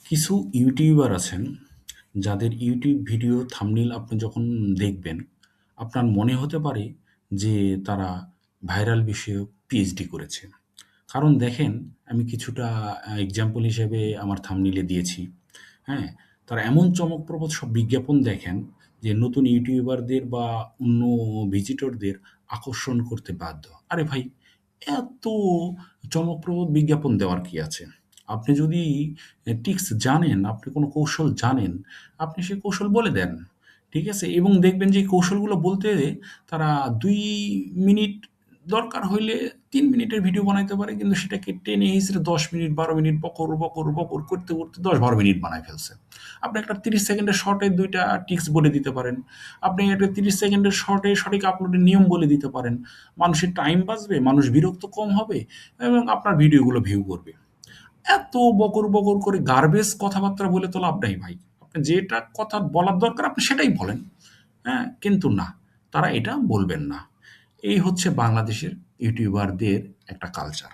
কিছু ইউটিউবার আছেন, যাদের ইউটিউব ভিডিও থাম্বনেইল আপনি যখন দেখবেন, আপনার মনে হতে পারে যে তারা ভাইরাল বিষয়ক পিএইচডি করেছে। কারণ দেখেন, আমি কিছুটা এক্সাম্পল হিসেবে আমার থাম্বনেইলে দিয়েছি। হ্যাঁ? তারা এমন চমকপ্রদ সব বিজ্ঞাপন দেখেন যে নতুন ইউটিউবারদের বা অন্য ভিজিটরদের আকর্ষণ করতে বাধ্য। আরে ভাই, এত চমকপ্রদ বিজ্ঞাপন দেওয়ার কি আছে? আপনি যদি টিক্স জানেন, আপনি কোনো কৌশল জানেন, আপনি সেই কৌশল বলে দেন। ঠিক আছে? এবং দেখবেন যে এই কৌশলগুলো বলতে তারা ২ মিনিট, দরকার হইলে ৩ মিনিটের ভিডিও বানাইতে পারে, কিন্তু সেটাকে টেনে হিঁচড়ে ১০ মিনিট, ১২ মিনিট বকর, বকর, বকর করতে, করতে ১০-১২ মিনিট বানায় ফেলছে। আপনি একটা ৩০ সেকেন্ডের শর্টে ২ টা টিক্স বলে দিতে পারেন। আপনি একটা ৩০ সেকেন্ডের শর্টে সঠিক আপলোডের নিয়ম বলে দিতে পারেন। মানুষের টাইম বাঁচবে, মানুষ বিরক্ত কম হবে এবং আপনার ভিডিওগুলো ভিউ করবে। এত বকর, বকর করে গার্বেজ কথাবার্তা বলে তো লাভ নাই ভাই। আপনি যেটা কথা বলার দরকার আপনি সেটাই বলেন। হ্যাঁ? কিন্তু না, তারা এটা বলবেন না। এই হচ্ছে বাংলাদেশের ইউটিউবারদের একটা কালচার।